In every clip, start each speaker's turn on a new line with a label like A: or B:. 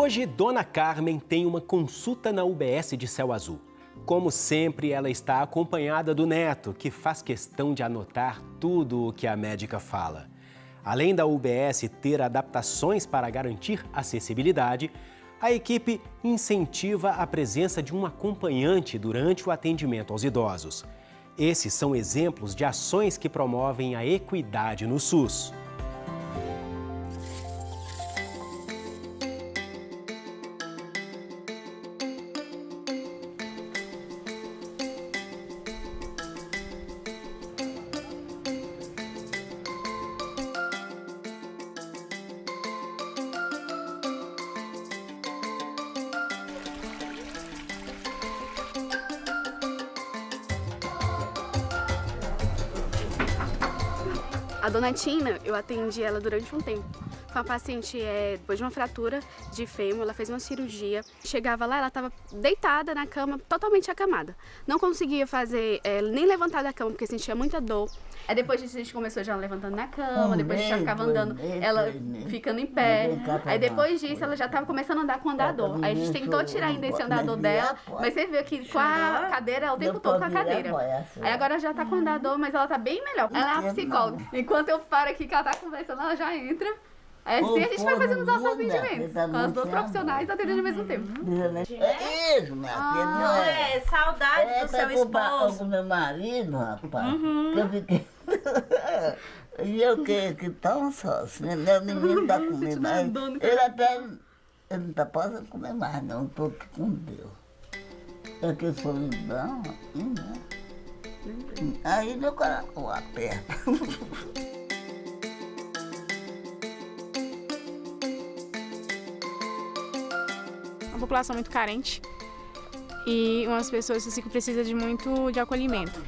A: Hoje, Dona Carmen tem uma consulta na UBS de Céu Azul. Como sempre, ela está acompanhada do neto, que faz questão de anotar tudo o que a médica fala. Além da UBS ter adaptações para garantir acessibilidade, a equipe incentiva a presença de um acompanhante durante o atendimento aos idosos. Esses são exemplos de ações que promovem a equidade no SUS.
B: A dona Tina, eu atendi ela durante um tempo. Foi uma paciente, depois de uma fratura de fêmur, ela fez uma cirurgia. Chegava lá, ela estava deitada na cama, totalmente acamada. Não conseguia fazer, nem levantar da cama, porque sentia muita dor. Aí depois disso a gente começou já levantando na cama, depois a gente já ficava andando, ela ficando em pé. Aí depois disso ela já estava começando a andar com o andador. Aí a gente tentou tirar ainda esse andador dela, mas você viu que com a cadeira, o tempo todo com a cadeira. Aí agora já tá com o andador, mas ela tá bem melhor. Ela é a psicóloga. Enquanto eu paro aqui que ela tá conversando, ela já entra. Assim a gente vai fazendo os nossos atendimentos, com as duas profissionais atendendo ao mesmo tempo.
C: É isso, minha filha.
D: Saudade do seu esposo.
C: Com meu marido, rapaz. Que eu fiquei... E eu que tão só, assim, meu menino tá comendo. Ele até... Ele não tá podendo comer mais, não. Tô aqui com Deus. É que solidão, né? Aí meu coração aperta.
E: Uma população muito carente e umas pessoas assim, que precisam de muito de acolhimento.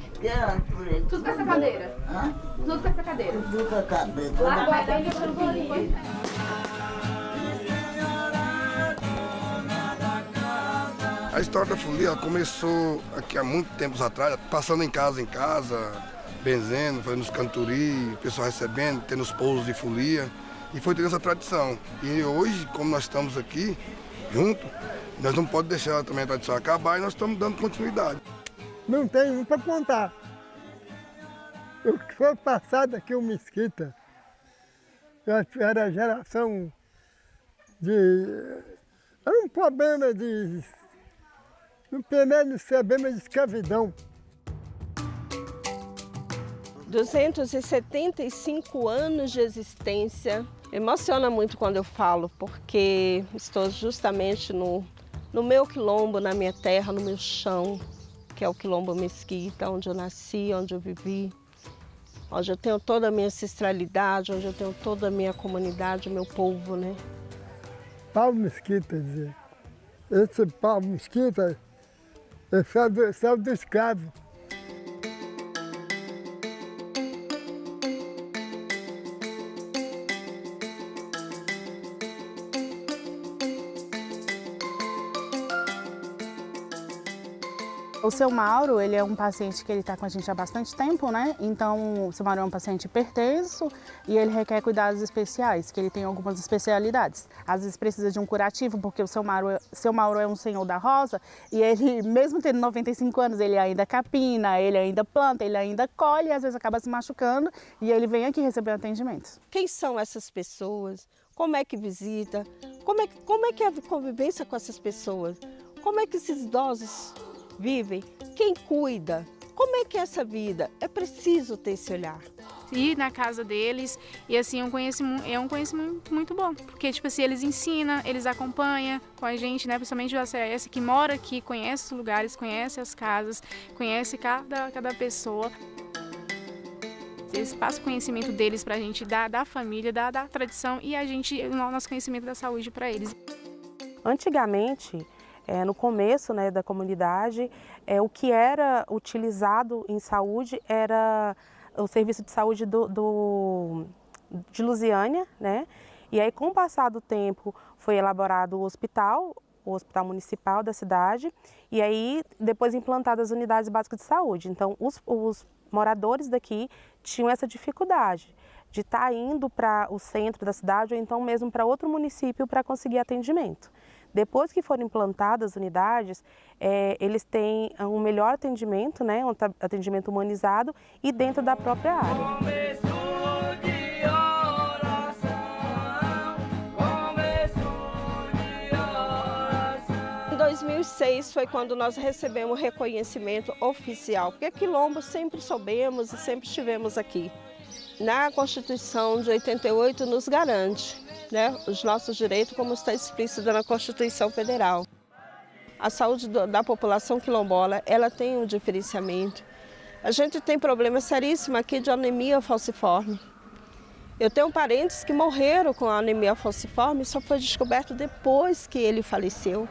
B: Tudo com essa cadeira.
C: Hã?
B: Tudo com essa cadeira.
C: Tudo com a cadeira.
B: Agora ele foi.
F: A história da folia ela começou aqui há muito tempos atrás, passando em casa, benzendo, fazendo os canturi, o pessoal recebendo, tendo os pousos de folia, e foi tendo essa tradição. E hoje, como nós estamos aqui juntos, nós não podemos deixar também a tradição acabar e nós estamos dando continuidade.
G: Não tem um para contar. O que foi passado aqui o Mesquita, era a geração de... Era um problema de... Não tem nem de ser bem, mas de escravidão.
H: 275 anos de existência. Emociona muito quando eu falo, porque estou justamente no meu quilombo, na minha terra, no meu chão, que é o Quilombo Mesquita, onde eu nasci, onde eu vivi, onde eu tenho toda a minha ancestralidade, onde eu tenho toda a minha comunidade, o meu povo, né?
G: Paulo Mesquita, dizer. Esse Paulo Mesquita, esse é o do escravo.
I: O seu Mauro, ele é um paciente que ele está com a gente há bastante tempo, né? Então, o seu Mauro é um paciente hipertenso e ele requer cuidados especiais, que ele tem algumas especialidades. Às vezes precisa de um curativo, porque o seu Mauro é um senhor da roça e ele, mesmo tendo 95 anos, ele ainda capina, ele ainda planta, ele ainda colhe e às vezes acaba se machucando e ele vem aqui receber atendimento.
H: Quem são essas pessoas? Como é que visita? Como é que é a convivência com essas pessoas? Como é que esses idosos vivem? Quem cuida? Como é que é essa vida? É preciso ter esse olhar.
E: Ir na casa deles e assim é um conhecimento muito bom, porque tipo assim, eles ensinam, eles acompanham com a gente, né, principalmente o ACS que mora aqui, conhece os lugares, conhece as casas, conhece cada pessoa. Eles passam o conhecimento deles pra gente, da família, da tradição e a gente, o nosso conhecimento da saúde para eles.
J: Antigamente, no começo, né, da comunidade, o que era utilizado em saúde era o serviço de saúde de Lusiânia, né? E aí, com o passar do tempo, foi elaborado o hospital municipal da cidade, e aí depois implantadas as unidades básicas de saúde. Então, os moradores daqui tinham essa dificuldade de estar indo para o centro da cidade ou então mesmo para outro município para conseguir atendimento. Depois que forem implantadas as unidades, eles têm um melhor atendimento, né, um atendimento humanizado e dentro da própria área. Em 2006 foi quando nós recebemos o reconhecimento oficial, porque Quilombo sempre soubemos e sempre estivemos aqui. Na Constituição de 88 nos garante, né, os nossos direitos, como está explícito na Constituição Federal. A saúde da população quilombola, ela tem um diferenciamento. A gente tem problema seríssimo aqui de anemia falciforme. Eu tenho parentes que morreram com a anemia falciforme e só foi descoberto depois que ele faleceu.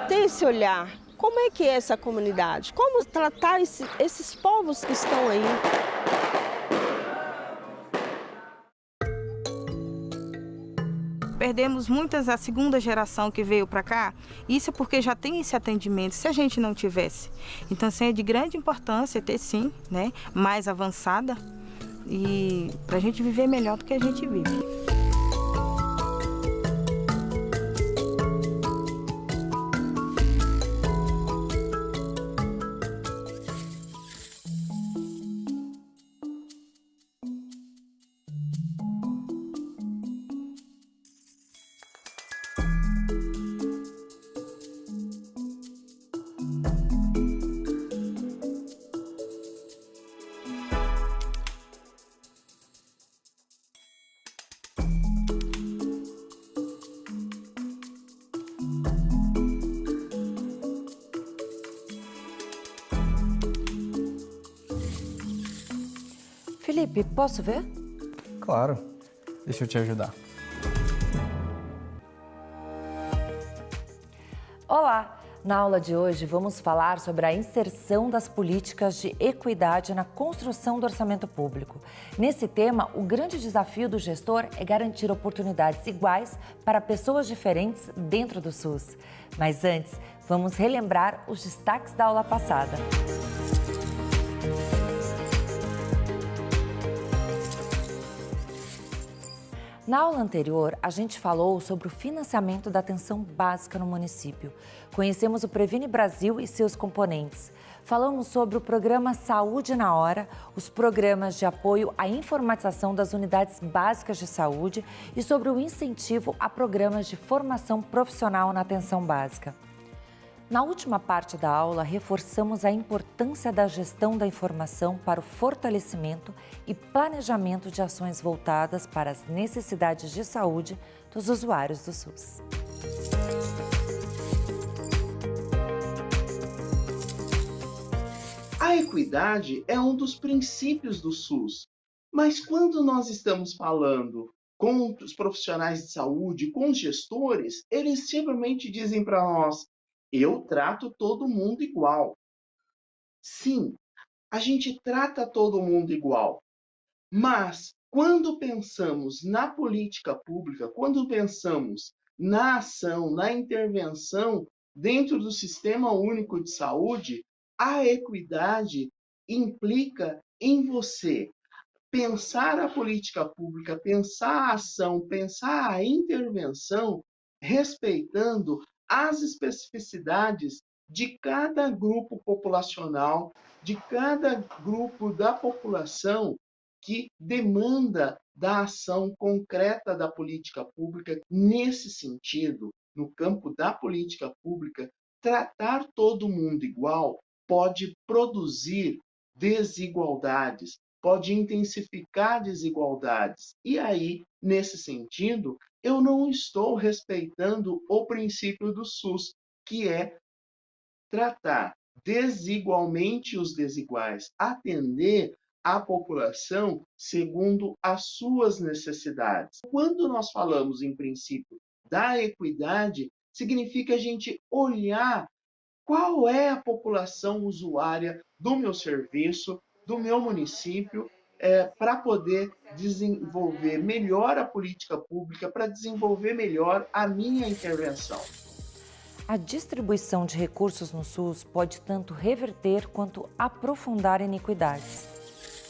J: Tem esse olhar. Como é que é essa comunidade? Como tratar esses povos que estão aí?
D: Perdemos muitas, a segunda geração que veio para cá, isso é porque já tem esse atendimento, se a gente não tivesse. Então, assim, é de grande importância ter, sim, né, mais avançada e para a gente viver melhor do que a gente vive.
K: Felipe, posso ver?
L: Claro. Deixa eu te ajudar.
K: Olá! Na aula de hoje vamos falar sobre a inserção das políticas de equidade na construção do orçamento público. Nesse tema, o grande desafio do gestor é garantir oportunidades iguais para pessoas diferentes dentro do SUS. Mas antes, vamos relembrar os destaques da aula passada. Na aula anterior, a gente falou sobre o financiamento da atenção básica no município. Conhecemos o Previne Brasil e seus componentes. Falamos sobre o programa Saúde na Hora, os programas de apoio à informatização das unidades básicas de saúde e sobre o incentivo a programas de formação profissional na atenção básica. Na última parte da aula, reforçamos a importância da gestão da informação para o fortalecimento e planejamento de ações voltadas para as necessidades de saúde dos usuários do SUS.
M: A equidade é um dos princípios do SUS, mas quando nós estamos falando com os profissionais de saúde, com os gestores, eles simplesmente dizem para nós: eu trato todo mundo igual. Sim, a gente trata todo mundo igual. Mas, quando pensamos na política pública, quando pensamos na ação, na intervenção dentro do Sistema Único de Saúde, a equidade implica em você pensar a política pública, pensar a ação, pensar a intervenção, respeitando as especificidades de cada grupo populacional, de cada grupo da população que demanda da ação concreta da política pública. Nesse sentido, no campo da política pública, tratar todo mundo igual pode produzir desigualdades, pode intensificar desigualdades. E aí, nesse sentido, eu não estou respeitando o princípio do SUS, que é tratar desigualmente os desiguais, atender a população segundo as suas necessidades. Quando nós falamos em princípio da equidade, significa a gente olhar qual é a população usuária do meu serviço, do meu município, para poder desenvolver melhor a política pública, para desenvolver melhor a minha intervenção.
K: A distribuição de recursos no SUS pode tanto reverter quanto aprofundar iniquidades.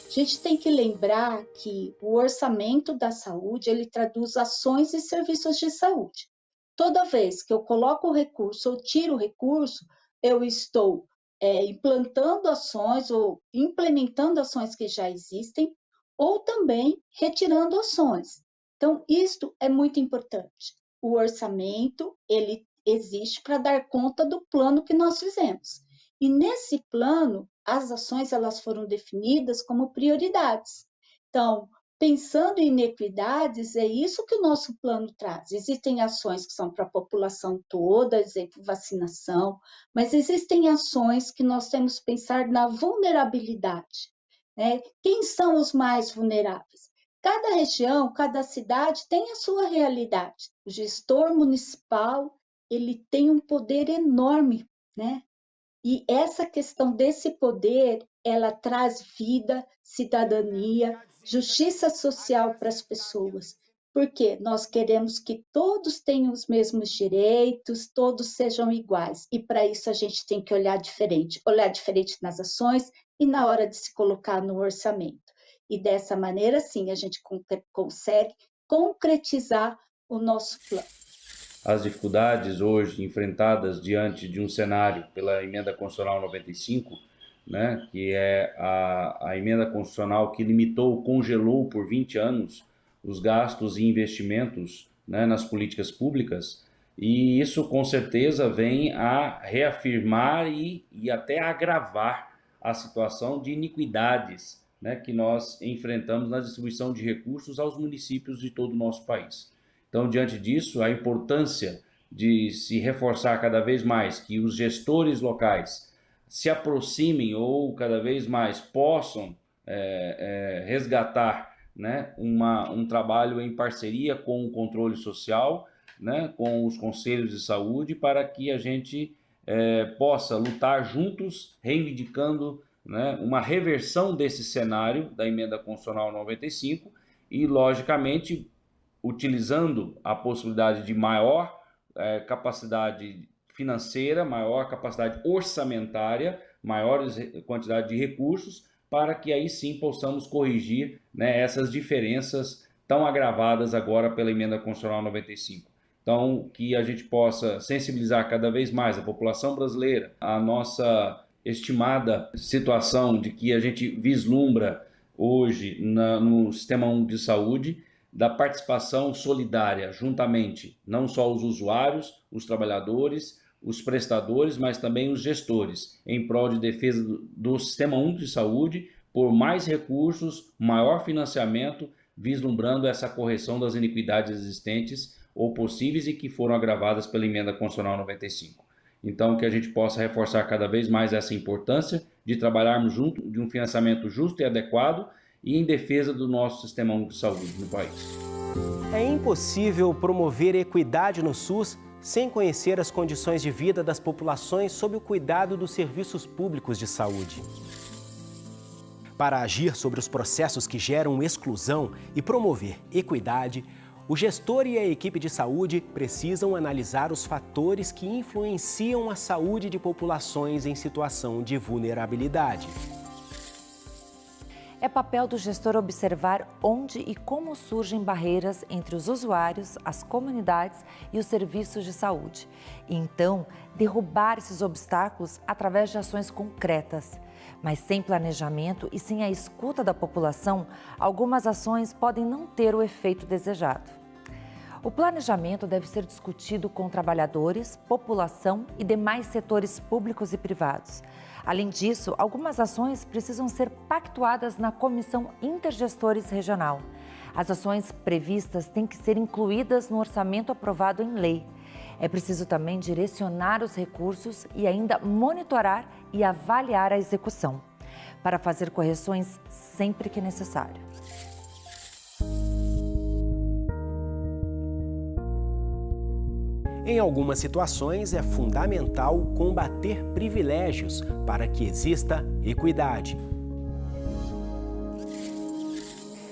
N: A gente tem que lembrar que o orçamento da saúde, ele traduz ações e serviços de saúde. Toda vez que eu coloco o recurso ou tiro o recurso, eu estou implantando ações ou implementando ações que já existem, ou também retirando ações. Então, isto é muito importante. O orçamento, ele existe para dar conta do plano que nós fizemos. E nesse plano, as ações elas foram definidas como prioridades. Então, pensando em inequidades, é isso que o nosso plano traz. Existem ações que são para a população toda, exemplo, vacinação, mas existem ações que nós temos que pensar na vulnerabilidade, né? Quem são os mais vulneráveis? Cada região, cada cidade tem a sua realidade. O gestor municipal, ele tem um poder enorme, né? E essa questão desse poder, ela traz vida, cidadania, justiça social para as pessoas. Porque nós queremos que todos tenham os mesmos direitos, todos sejam iguais. E para isso a gente tem que olhar diferente nas ações e na hora de se colocar no orçamento. E dessa maneira, sim, a gente consegue concretizar o nosso plano.
O: As dificuldades hoje enfrentadas diante de um cenário pela Emenda Constitucional 95, né, que é a emenda constitucional que limitou, congelou por 20 anos os gastos e investimentos, né, nas políticas públicas, e isso com certeza vem a reafirmar e até agravar a situação de iniquidades, né, que nós enfrentamos na distribuição de recursos aos municípios de todo o nosso país. Então, diante disso, a importância de se reforçar cada vez mais que os gestores locais se aproximem ou cada vez mais possam resgatar, né, um trabalho em parceria com o controle social, né, com os conselhos de saúde, para que a gente possa lutar juntos, reivindicando, né, uma reversão desse cenário da Emenda Constitucional 95 e, logicamente, utilizando a possibilidade de maior capacidade financeira, maior capacidade orçamentária, maior quantidade de recursos, para que aí sim possamos corrigir, né, essas diferenças tão agravadas agora pela Emenda Constitucional 95. Então, que a gente possa sensibilizar cada vez mais a população brasileira, a nossa estimada situação de que a gente vislumbra hoje no Sistema Único de Saúde, da participação solidária, juntamente, não só os usuários, os trabalhadores, os prestadores, mas também os gestores, em prol de defesa do Sistema Único de Saúde, por mais recursos, maior financiamento, vislumbrando essa correção das iniquidades existentes ou possíveis e que foram agravadas pela Emenda Constitucional 95. Então, que a gente possa reforçar cada vez mais essa importância de trabalharmos junto de um financiamento justo e adequado e em defesa do nosso Sistema Único de Saúde no país.
A: É impossível promover equidade no SUS sem conhecer as condições de vida das populações sob o cuidado dos serviços públicos de saúde. Para agir sobre os processos que geram exclusão e promover equidade, o gestor e a equipe de saúde precisam analisar os fatores que influenciam a saúde de populações em situação de vulnerabilidade.
K: É papel do gestor observar onde e como surgem barreiras entre os usuários, as comunidades e os serviços de saúde. E então, derrubar esses obstáculos através de ações concretas. Mas sem planejamento e sem a escuta da população, algumas ações podem não ter o efeito desejado. O planejamento deve ser discutido com trabalhadores, população e demais setores públicos e privados. Além disso, algumas ações precisam ser pactuadas na Comissão Intergestores Regional. As ações previstas têm que ser incluídas no orçamento aprovado em lei. É preciso também direcionar os recursos e ainda monitorar e avaliar a execução, para fazer correções sempre que necessário.
A: Em algumas situações, é fundamental combater privilégios para que exista equidade.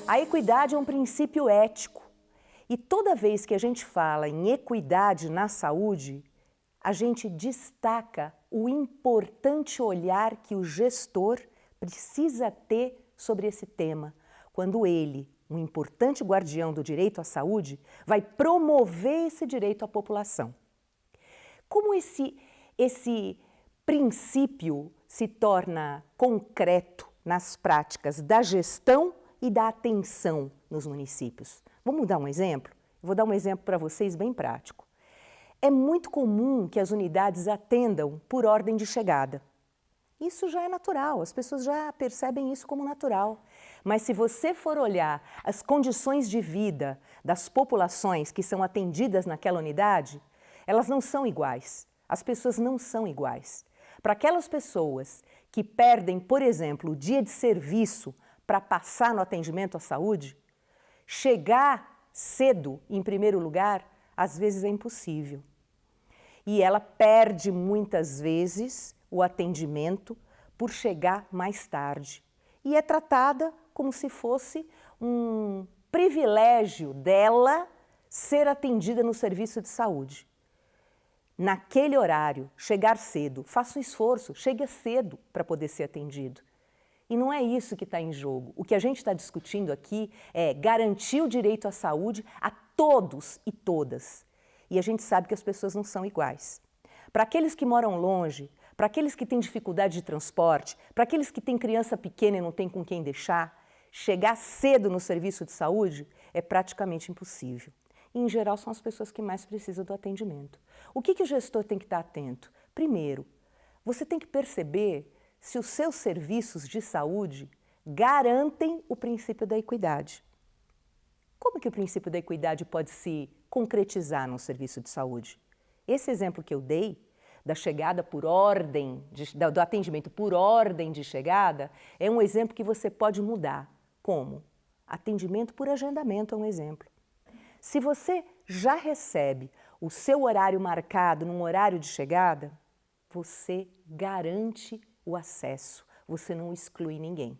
P: A equidade é um princípio ético. E toda vez que a gente fala em equidade na saúde, a gente destaca o importante olhar que o gestor precisa ter sobre esse tema, quando ele, um importante guardião do direito à saúde, vai promover esse direito à população. Como esse princípio se torna concreto nas práticas da gestão e da atenção nos municípios? Vamos dar um exemplo? Eu vou dar um exemplo para vocês bem prático. É muito comum que as unidades atendam por ordem de chegada. Isso já é natural, as pessoas já percebem isso como natural. Mas se você for olhar as condições de vida das populações que são atendidas naquela unidade, elas não são iguais. As pessoas não são iguais. Para aquelas pessoas que perdem, por exemplo, o dia de serviço para passar no atendimento à saúde, chegar cedo, em primeiro lugar, às vezes é impossível. E ela perde muitas vezes o atendimento por chegar mais tarde. E é tratada como se fosse um privilégio dela ser atendida no serviço de saúde. Naquele horário, chegar cedo, faça um esforço, chegue cedo para poder ser atendido. E não é isso que está em jogo. O que a gente está discutindo aqui é garantir o direito à saúde a todos e todas. E a gente sabe que as pessoas não são iguais. Para aqueles que moram longe, para aqueles que têm dificuldade de transporte, para aqueles que têm criança pequena e não têm com quem deixar, chegar cedo no serviço de saúde é praticamente impossível. E, em geral, são as pessoas que mais precisam do atendimento. O que o gestor tem que estar atento? Primeiro, você tem que perceber se os seus serviços de saúde garantem o princípio da equidade. Como que o princípio da equidade pode se concretizar num serviço de saúde? Esse exemplo que eu dei, da chegada por ordem, do atendimento por ordem de chegada, é um exemplo que você pode mudar. Como? Atendimento por agendamento é um exemplo. Se você já recebe o seu horário marcado num horário de chegada, você garante o acesso, você não exclui ninguém.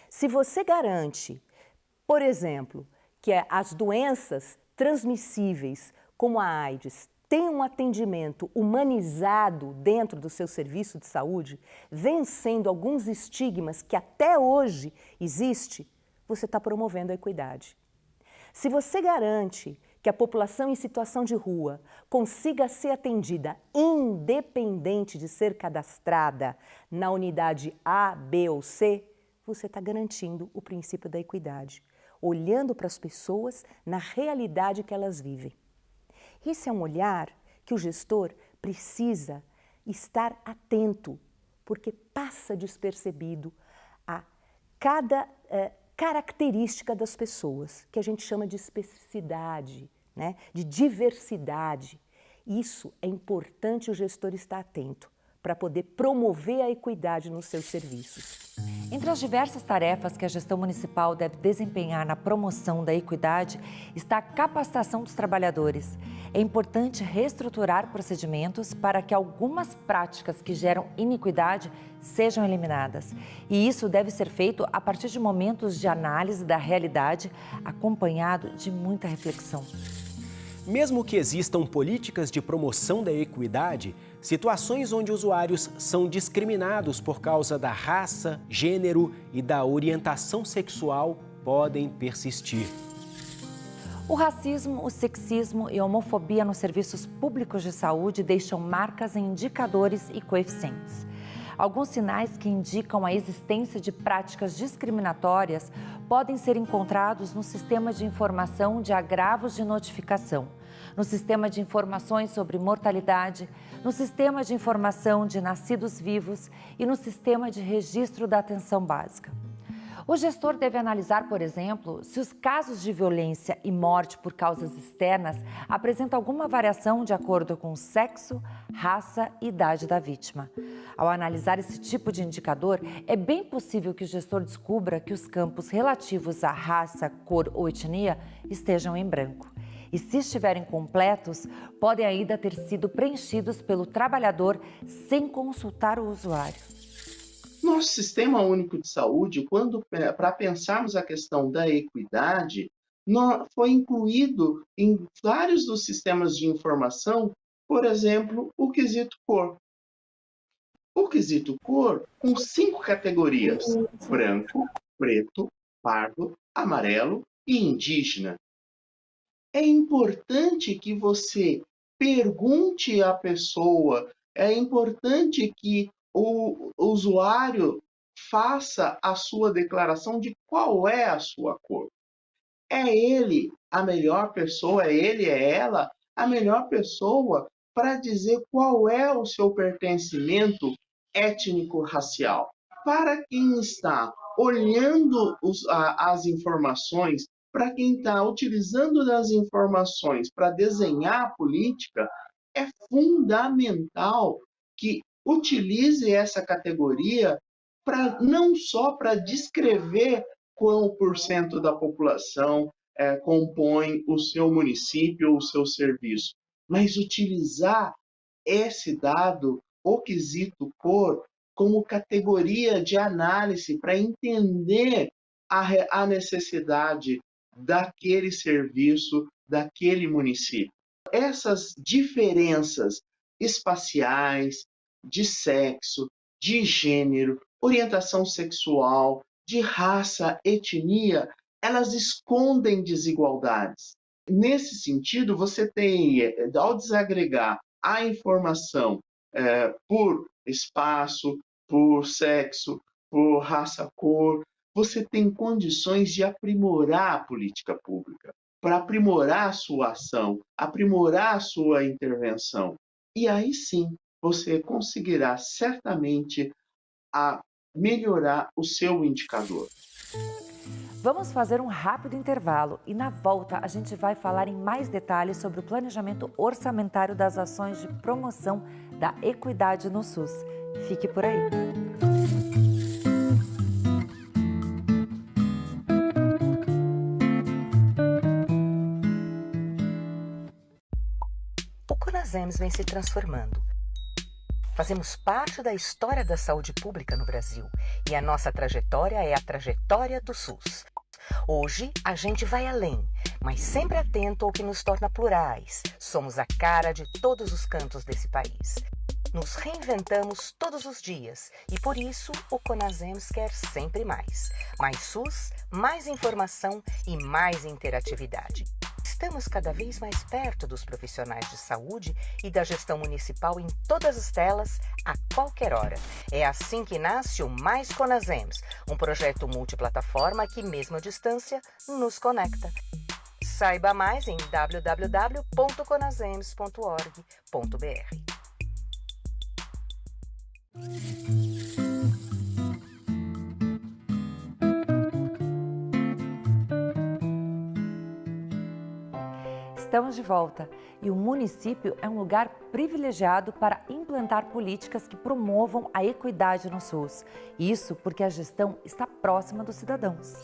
P: Se você garante, por exemplo, que as doenças transmissíveis, como a AIDS, tenham um atendimento humanizado dentro do seu serviço de saúde, vencendo alguns estigmas que até hoje existem, você está promovendo a equidade. Se você garante que a população em situação de rua consiga ser atendida independente de ser cadastrada na unidade A, B ou C, você está garantindo o princípio da equidade, olhando para as pessoas na realidade que elas vivem. Esse é um olhar que o gestor precisa estar atento, porque passa despercebido a cada característica das pessoas, que a gente chama de especificidade, né? De diversidade. Isso é importante o gestor estar atento para poder promover a equidade nos seus serviços.
K: Entre as diversas tarefas que a gestão municipal deve desempenhar na promoção da equidade está a capacitação dos trabalhadores. É importante reestruturar procedimentos para que algumas práticas que geram iniquidade sejam eliminadas. E isso deve ser feito a partir de momentos de análise da realidade, acompanhado de muita reflexão.
A: Mesmo que existam políticas de promoção da equidade, situações onde usuários são discriminados por causa da raça, gênero e da orientação sexual podem persistir.
K: O racismo, o sexismo e a homofobia nos serviços públicos de saúde deixam marcas em indicadores e coeficientes. Alguns sinais que indicam a existência de práticas discriminatórias podem ser encontrados no Sistema de Informação de Agravos de Notificação, no Sistema de Informações sobre Mortalidade, no Sistema de Informação de Nascidos Vivos e no Sistema de Registro da Atenção Básica. O gestor deve analisar, por exemplo, se os casos de violência e morte por causas externas apresentam alguma variação de acordo com o sexo, raça e idade da vítima. Ao analisar esse tipo de indicador, é bem possível que o gestor descubra que os campos relativos à raça, cor ou etnia estejam em branco. E se estiverem completos, podem ainda ter sido preenchidos pelo trabalhador sem consultar o usuário.
M: Nosso Sistema Único de Saúde, para pensarmos a questão da equidade, foi incluído em vários dos sistemas de informação por exemplo, o quesito cor. O quesito cor com 5 categorias: branco, preto, pardo, amarelo e indígena. É importante que você pergunte à pessoa, é importante que o usuário faça a sua declaração de qual é a sua cor. É ele a melhor pessoa, é ele, é ela a melhor pessoa para dizer qual é o seu pertencimento étnico-racial. Para quem está olhando as informações, para quem está utilizando das informações para desenhar a política, é fundamental que utilize essa categoria não só para descrever qual % da população compõe o seu município ou o seu serviço, mas utilizar esse dado, o quesito cor, como categoria de análise para entender a necessidade daquele serviço, daquele município. Essas diferenças espaciais, de sexo, de gênero, orientação sexual, de raça, etnia, elas escondem desigualdades. Nesse sentido, você tem, ao desagregar a informação por espaço, por sexo, por raça, cor, você tem condições de aprimorar a política pública, para aprimorar a sua ação, aprimorar a sua intervenção. E aí sim, você conseguirá certamente melhorar o seu indicador.
K: Vamos fazer um rápido intervalo e na volta a gente vai falar em mais detalhes sobre o planejamento orçamentário das ações de promoção da equidade no SUS. Fique por aí.
P: O CONASEMS vem se transformando. Fazemos parte da história da saúde pública no Brasil e a nossa trajetória é a trajetória do SUS. Hoje, a gente vai além, mas sempre atento ao que nos torna plurais. Somos a cara de todos os cantos desse país. Nos reinventamos todos os dias e, por isso, o CONASEMS quer sempre mais. Mais SUS, mais informação e mais interatividade. Estamos cada vez mais perto dos profissionais de saúde e da gestão municipal em todas as telas, a qualquer hora. É assim que nasce o Mais CONASEMS, um projeto multiplataforma que, mesmo à distância, nos conecta. Saiba mais em www.conasems.org.br.
K: Estamos de volta e o município é um lugar privilegiado para implantar políticas que promovam a equidade no SUS. Isso porque a gestão está próxima dos cidadãos.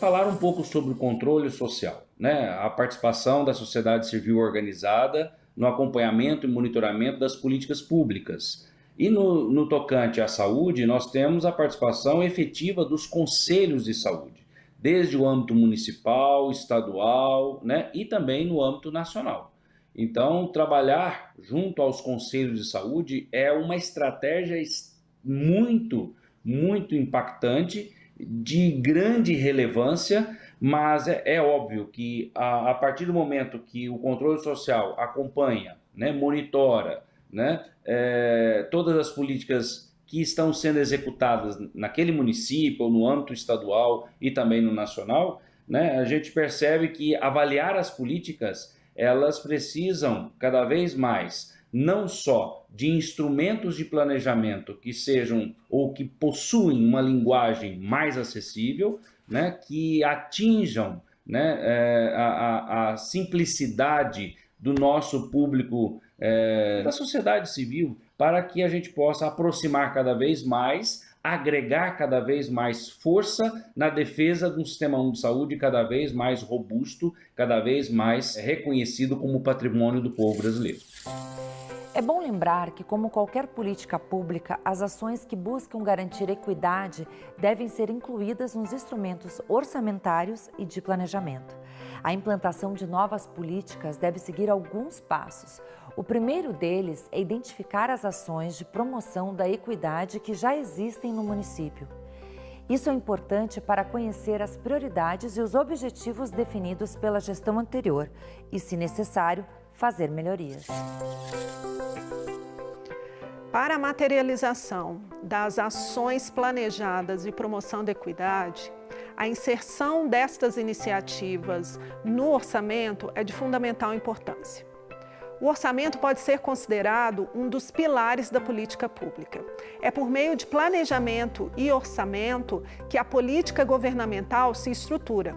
O: Falar um pouco sobre o controle social, né? A participação da sociedade civil organizada no acompanhamento e monitoramento das políticas públicas. E no tocante à saúde, nós temos a participação efetiva dos conselhos de saúde, desde o âmbito municipal, estadual, né, e também no âmbito nacional. Então, trabalhar junto aos conselhos de saúde é uma estratégia muito, muito impactante, de grande relevância, mas é óbvio que a partir do momento que o controle social acompanha, né, monitora, né, todas as políticas que estão sendo executadas naquele município ou no âmbito estadual e também no nacional, né, a gente percebe que avaliar as políticas, elas precisam cada vez mais não só de instrumentos de planejamento que sejam ou que possuem uma linguagem mais acessível, né, que atinjam, né, a simplicidade do nosso público, da sociedade civil, para que a gente possa aproximar cada vez mais, agregar cada vez mais força na defesa de um sistema único de saúde cada vez mais robusto, cada vez mais reconhecido como patrimônio do povo brasileiro.
K: É bom lembrar que, como qualquer política pública, as ações que buscam garantir equidade devem ser incluídas nos instrumentos orçamentários e de planejamento. A implantação de novas políticas deve seguir alguns passos. O primeiro deles é identificar as ações de promoção da equidade que já existem no município. Isso é importante para conhecer as prioridades e os objetivos definidos pela gestão anterior e, se necessário, fazer melhorias.
Q: Para a materialização das ações planejadas de promoção da equidade, a inserção destas iniciativas no orçamento é de fundamental importância. O orçamento pode ser considerado um dos pilares da política pública. É por meio de planejamento e orçamento que a política governamental se estrutura.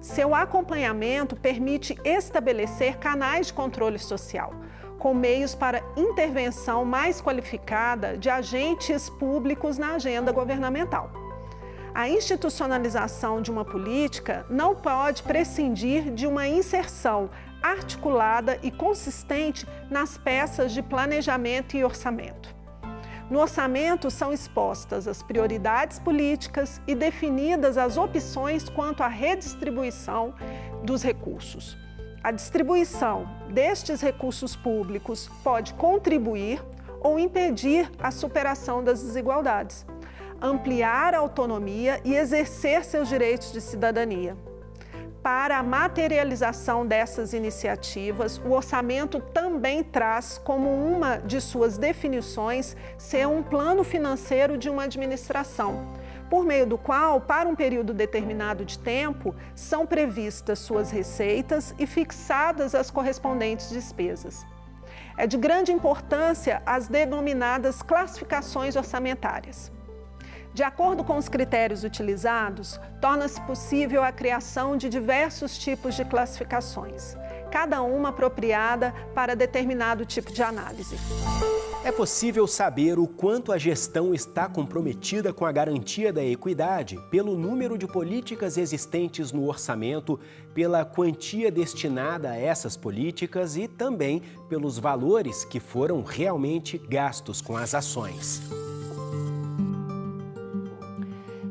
Q: Seu acompanhamento permite estabelecer canais de controle social, com meios para intervenção mais qualificada de agentes públicos na agenda governamental. A institucionalização de uma política não pode prescindir de uma inserção articulada e consistente nas peças de planejamento e orçamento. No orçamento são expostas as prioridades políticas e definidas as opções quanto à redistribuição dos recursos. A distribuição destes recursos públicos pode contribuir ou impedir a superação das desigualdades, ampliar a autonomia e exercer seus direitos de cidadania. Para a materialização dessas iniciativas, o orçamento também traz como uma de suas definições ser um plano financeiro de uma administração, por meio do qual, para um período determinado de tempo, são previstas suas receitas e fixadas as correspondentes despesas. É de grande importância as denominadas classificações orçamentárias. De acordo com os critérios utilizados, torna-se possível a criação de diversos tipos de classificações, cada uma apropriada para determinado tipo de análise.
A: É possível saber o quanto a gestão está comprometida com a garantia da equidade pelo número de políticas existentes no orçamento, pela quantia destinada a essas políticas e também pelos valores que foram realmente gastos com as ações.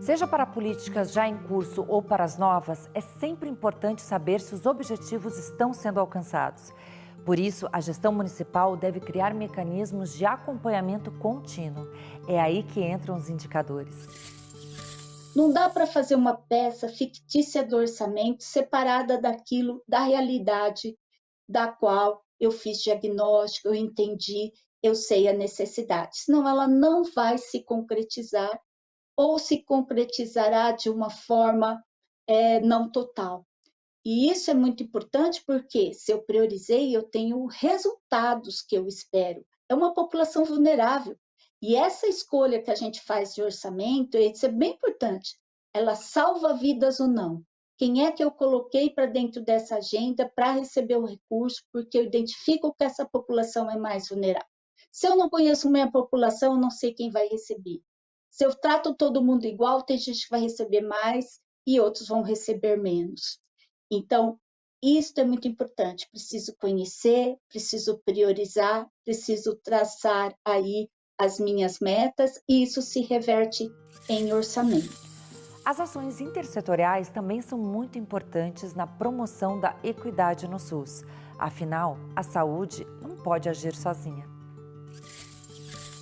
K: Seja para políticas já em curso ou para as novas, é sempre importante saber se os objetivos estão sendo alcançados. Por isso, a gestão municipal deve criar mecanismos de acompanhamento contínuo. É aí que entram os indicadores.
N: Não dá para fazer uma peça fictícia do orçamento separada daquilo, da realidade da qual eu fiz diagnóstico, eu entendi, eu sei a necessidade. Senão ela não vai se concretizar ou se concretizará de uma forma não total. E isso é muito importante porque, se eu priorizei, eu tenho resultados que eu espero. É uma população vulnerável. E essa escolha que a gente faz de orçamento, isso é bem importante. Ela salva vidas ou não? Quem é que eu coloquei para dentro dessa agenda para receber o recurso, porque eu identifico que essa população é mais vulnerável. Se eu não conheço minha população, eu não sei quem vai receber. Se eu trato todo mundo igual, tem gente que vai receber mais e outros vão receber menos. Então, isso é muito importante. Preciso conhecer, preciso priorizar, preciso traçar aí as minhas metas e isso se reverte em orçamento.
K: As ações intersetoriais também são muito importantes na promoção da equidade no SUS. Afinal, a saúde não pode agir sozinha.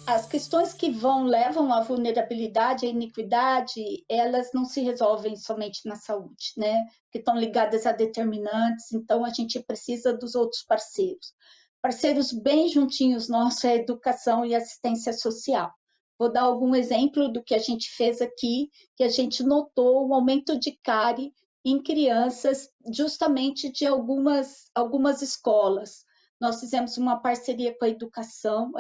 N: As questões que levam à vulnerabilidade, à iniquidade, elas não se resolvem somente na saúde, né? Que estão ligadas a determinantes, então a gente precisa dos outros parceiros. Parceiros bem juntinhos nossos é a educação e assistência social. Vou dar algum exemplo do que a gente fez aqui, que a gente notou um aumento de cárie em crianças, justamente de algumas escolas. Nós fizemos uma parceria com a educação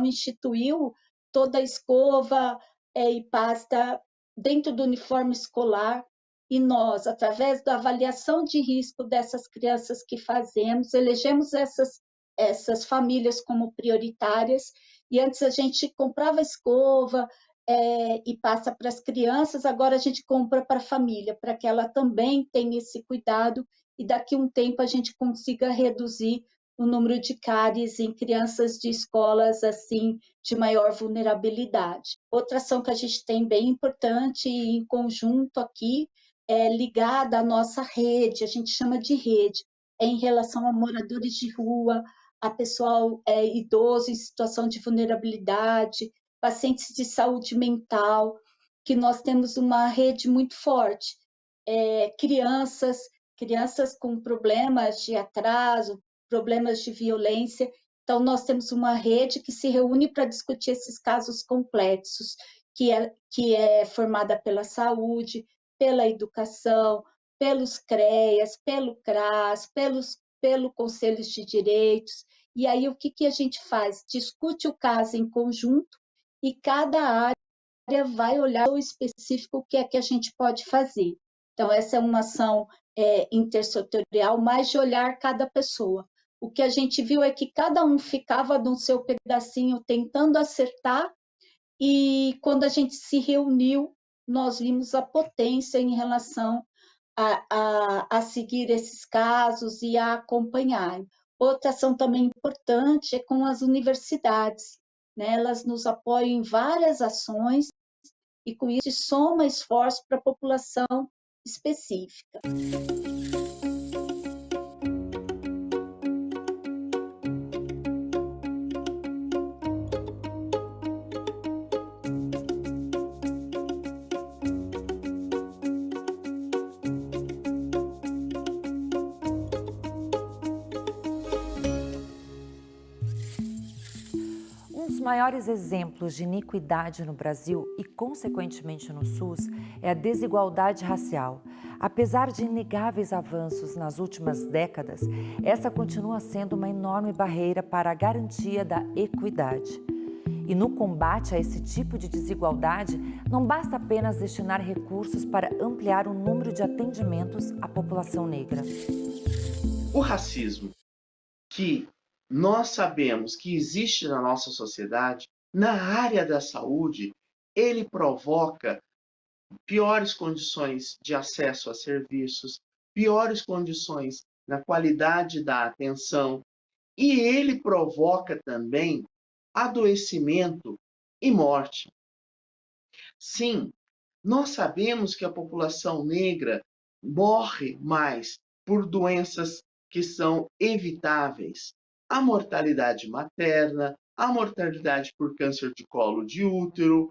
N: instituiu toda a escova e pasta dentro do uniforme escolar e nós, através da avaliação de risco dessas crianças que fazemos, elegemos essas famílias como prioritárias e antes a gente comprava escova e pasta para as crianças, agora a gente compra para a família, para que ela também tenha esse cuidado e daqui a um tempo a gente consiga reduzir o número de cáries em crianças de escolas assim de maior vulnerabilidade. Outra ação que a gente tem bem importante em conjunto aqui é ligada à nossa rede, a gente chama de rede, é em relação a moradores de rua, a pessoal idoso em situação de vulnerabilidade, pacientes de saúde mental, que nós temos uma rede muito forte. Crianças com problemas de atraso, problemas de violência. Então, nós temos uma rede que se reúne para discutir esses casos complexos, que é formada pela saúde, pela educação, pelos CREAS, pelo CRAS, pelo Conselho de Direitos. E aí, o que a gente faz? Discute o caso em conjunto e cada área vai olhar o específico, o que é que a gente pode fazer. Então, essa é uma ação intersetorial, mais de olhar cada pessoa. O que a gente viu é que cada um ficava no seu pedacinho tentando acertar, e quando a gente se reuniu, nós vimos a potência em relação a seguir esses casos e a acompanhar. Outra ação também importante é com as universidades, né? Elas nos apoiam em várias ações e com isso soma esforço para a população específica.
K: Os maiores exemplos de iniquidade no Brasil e, consequentemente, no SUS é a desigualdade racial. Apesar de inegáveis avanços nas últimas décadas, essa continua sendo uma enorme barreira para a garantia da equidade. E no combate a esse tipo de desigualdade, não basta apenas destinar recursos para ampliar o número de atendimentos à população negra.
M: O racismo, que nós sabemos que existe na nossa sociedade, na área da saúde, ele provoca piores condições de acesso a serviços, piores condições na qualidade da atenção, e ele provoca também adoecimento e morte. Sim, nós sabemos que a população negra morre mais por doenças que são evitáveis. A mortalidade materna, a mortalidade por câncer de colo de útero.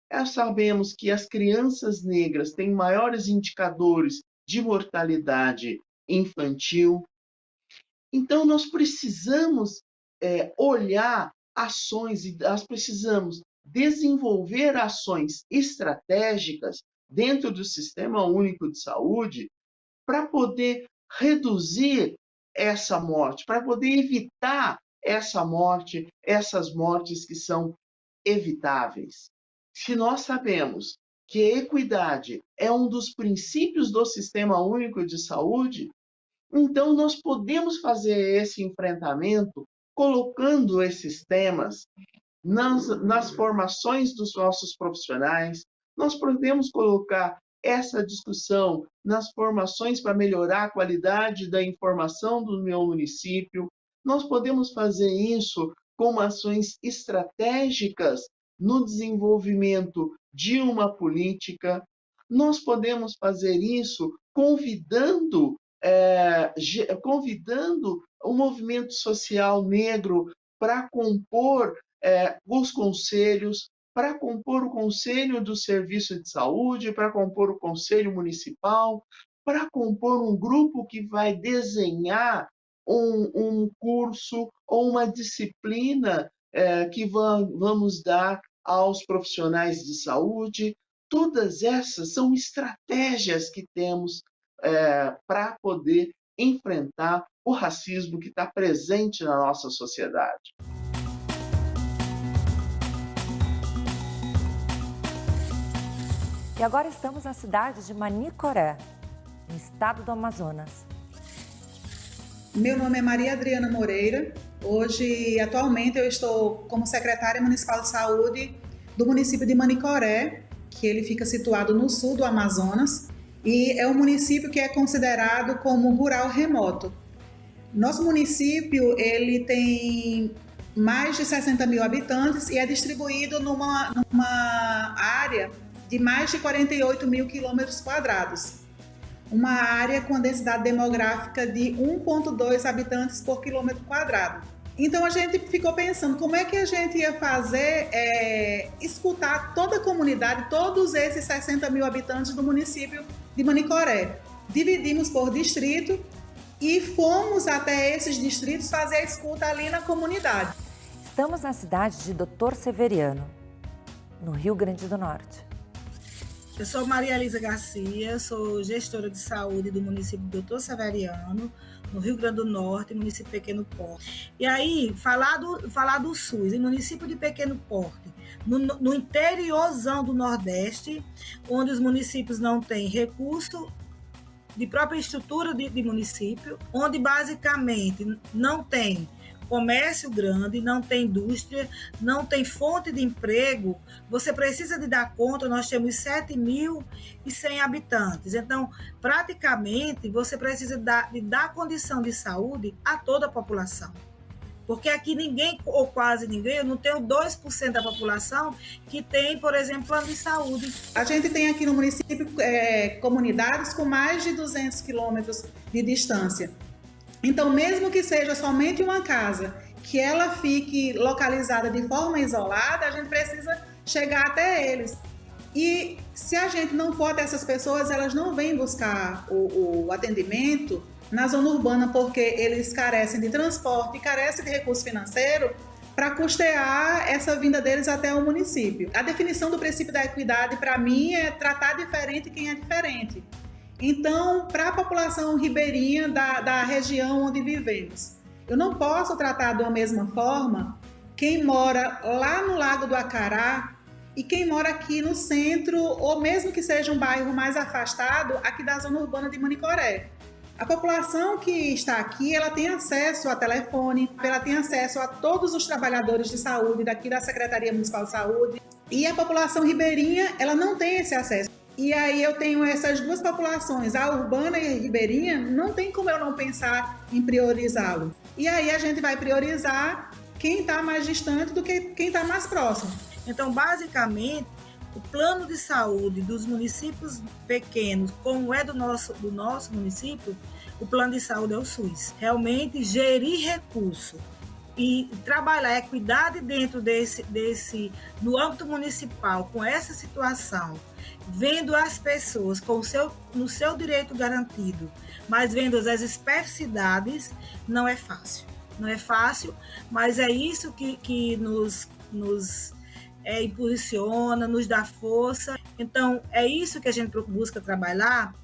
M: Nós sabemos que as crianças negras têm maiores indicadores de mortalidade infantil. Então, nós precisamos olhar ações e nós precisamos desenvolver ações estratégicas dentro do Sistema Único de Saúde para poder reduzir essa morte, para poder evitar essa morte, essas mortes que são evitáveis. Se nós sabemos que a equidade é um dos princípios do Sistema Único de Saúde, então nós podemos fazer esse enfrentamento colocando esses temas nas formações dos nossos profissionais. Nós podemos colocar essa discussão nas formações para melhorar a qualidade da informação do meu município. Nós podemos fazer isso com ações estratégicas no desenvolvimento de uma política. Nós podemos fazer isso convidando o movimento social negro para compor os conselhos, para compor o Conselho do Serviço de Saúde, para compor o Conselho Municipal, para compor um grupo que vai desenhar um curso ou uma disciplina que vamos dar aos profissionais de saúde. Todas essas são estratégias que temos para poder enfrentar o racismo que está presente na nossa sociedade.
K: E agora estamos na cidade de Manicoré, no estado do Amazonas.
R: Meu nome é Maria Adriana Moreira. Atualmente, eu estou como secretária municipal de saúde do município de Manicoré, que ele fica situado no sul do Amazonas, e é um município que é considerado como rural remoto. Nosso município ele tem mais de 60 mil habitantes e é distribuído numa área de mais de 48 mil quilômetros quadrados. Uma área com a densidade demográfica de 1,2 habitantes por quilômetro quadrado. Então a gente ficou pensando como é que a gente ia fazer, escutar toda a comunidade, todos esses 60 mil habitantes do município de Manicoré. Dividimos por distrito e fomos até esses distritos fazer a escuta ali na comunidade.
K: Estamos na cidade de Doutor Severiano, no Rio Grande do Norte.
S: Eu sou Maria Elisa Garcia, sou gestora de saúde do município de Doutor Severiano, no Rio Grande do Norte, município de pequeno porte. E aí, falar do SUS, em município de pequeno porte, no interiorzão do Nordeste, onde os municípios não têm recurso de própria estrutura de município, onde basicamente não tem comércio grande, não tem indústria, não tem fonte de emprego, você precisa de dar conta, nós temos 7.100 habitantes, então praticamente você precisa de dar condição de saúde a toda a população. Porque aqui ninguém, ou quase ninguém, eu não tenho 2% da população que tem, por exemplo, plano de saúde.
R: A gente tem aqui no município comunidades com mais de 200 quilômetros de distância. Então, mesmo que seja somente uma casa, que ela fique localizada de forma isolada, a gente precisa chegar até eles. E se a gente não for até essas pessoas, elas não vêm buscar o atendimento na zona urbana, porque eles carecem de transporte, carecem de recurso financeiro para custear essa vinda deles até o município. A definição do princípio da equidade, para mim, é tratar diferente quem é diferente. Então, para a população ribeirinha da região onde vivemos, eu não posso tratar da mesma forma quem mora lá no Lago do Acará e quem mora aqui no centro, ou mesmo que seja um bairro mais afastado, aqui da zona urbana de Manicoré. A população que está aqui, ela tem acesso a telefone, ela tem acesso a todos os trabalhadores de saúde daqui da Secretaria Municipal de Saúde, e a população ribeirinha, ela não tem esse acesso. E aí eu tenho essas duas populações, a urbana e a ribeirinha, não tem como eu não pensar em priorizá-lo. E aí a gente vai priorizar quem está mais distante do que quem está mais próximo.
S: Então, basicamente, o plano de saúde dos municípios pequenos, como é do nosso município, o plano de saúde é o SUS. Realmente gerir recurso e trabalhar a equidade dentro no âmbito municipal, com essa situação, vendo as pessoas no seu direito garantido, mas vendo as especificidades, não é fácil. Não é fácil, mas é isso que nos impulsiona, nos dá força. Então, é isso que a gente busca trabalhar,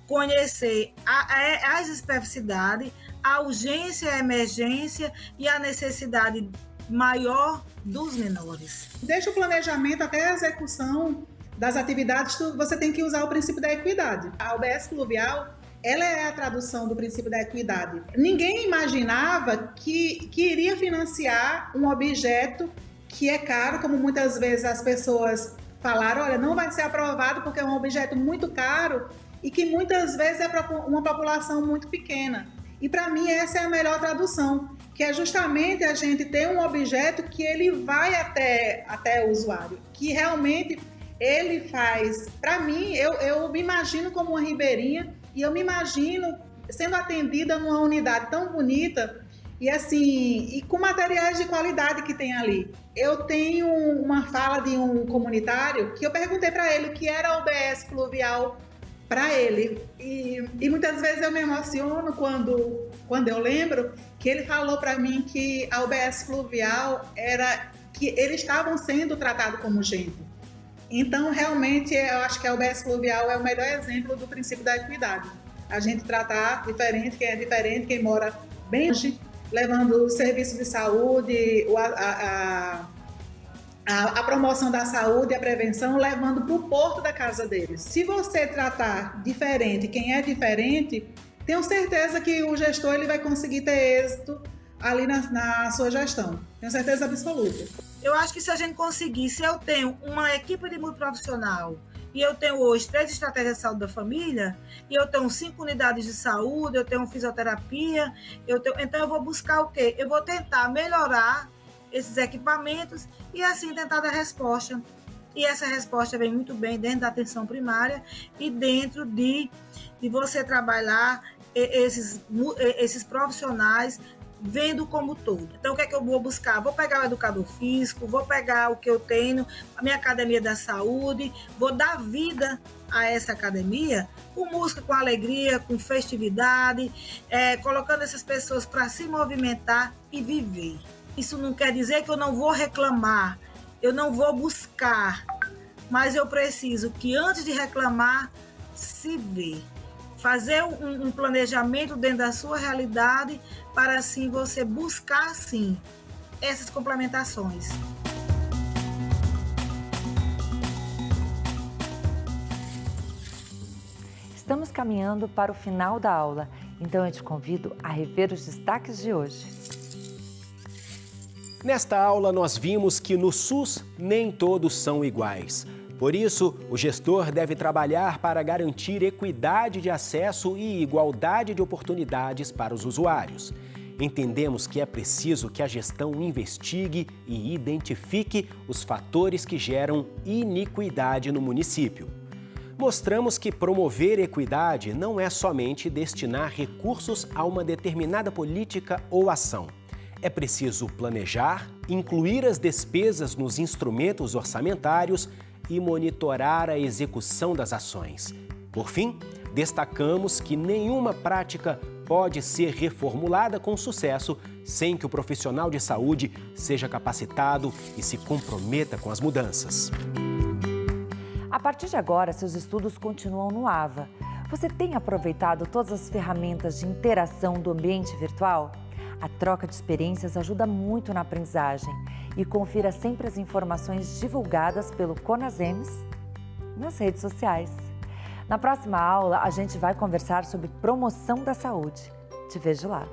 S: conhecer as especificidades, a urgência, a emergência e a necessidade maior dos menores.
R: Desde o planejamento até a execução das atividades, você tem que usar o princípio da equidade. A UBS Fluvial, ela é a tradução do princípio da equidade. Ninguém imaginava que iria financiar um objeto que é caro, como muitas vezes as pessoas falaram, olha, não vai ser aprovado porque é um objeto muito caro e que muitas vezes é para uma população muito pequena. E para mim essa é a melhor tradução, que é justamente a gente ter um objeto que ele vai até o usuário, que realmente ele faz. Para mim, eu me imagino como uma ribeirinha e eu me imagino sendo atendida numa unidade tão bonita e assim, e com materiais de qualidade que tem ali. Eu tenho uma fala de um comunitário que eu perguntei para ele o que era a UBS Fluvial para ele. E muitas vezes eu me emociono quando eu lembro que ele falou para mim que a UBS Fluvial era que eles estavam sendo tratados como gente. Então, realmente, eu acho que a UBS Fluvial é o melhor exemplo do princípio da equidade. A gente tratar diferente, quem é diferente, quem mora bem longe, levando o serviço de saúde, a promoção da saúde, a prevenção, levando para o porto da casa deles. Se você tratar diferente, quem é diferente, tenho certeza que o gestor ele vai conseguir ter êxito ali na sua gestão. Tenho certeza absoluta.
S: Eu acho que se a gente conseguir, se eu tenho uma equipe de multiprofissional e eu tenho hoje 3 estratégias de saúde da família, e eu tenho 5 unidades de saúde, eu tenho fisioterapia, então eu vou buscar o quê? Eu vou tentar melhorar esses equipamentos e assim tentar dar resposta. E essa resposta vem muito bem dentro da atenção primária e dentro de você trabalhar esses profissionais vendo como todo. Então, o que é que eu vou buscar? Vou pegar o educador físico, vou pegar o que eu tenho, a minha academia da saúde, vou dar vida a essa academia com música, com alegria, com festividade, colocando essas pessoas para se movimentar e viver. Isso não quer dizer que eu não vou reclamar, eu não vou buscar, mas eu preciso que antes de reclamar, se ver. Fazer um planejamento dentro da sua realidade para assim você buscar, sim, essas complementações.
K: Estamos caminhando para o final da aula, então eu te convido a rever os destaques de hoje.
A: Nesta aula, nós vimos que no SUS nem todos são iguais. Por isso, o gestor deve trabalhar para garantir equidade de acesso e igualdade de oportunidades para os usuários. Entendemos que é preciso que a gestão investigue e identifique os fatores que geram iniquidade no município. Mostramos que promover equidade não é somente destinar recursos a uma determinada política ou ação. É preciso planejar, incluir as despesas nos instrumentos orçamentários e monitorar a execução das ações. Por fim, destacamos que nenhuma prática pode ser reformulada com sucesso sem que o profissional de saúde seja capacitado e se comprometa com as mudanças.
K: A partir de agora, seus estudos continuam no AVA. Você tem aproveitado todas as ferramentas de interação do ambiente virtual? A troca de experiências ajuda muito na aprendizagem. E confira sempre as informações divulgadas pelo CONASEMS nas redes sociais. Na próxima aula, a gente vai conversar sobre promoção da saúde. Te vejo lá!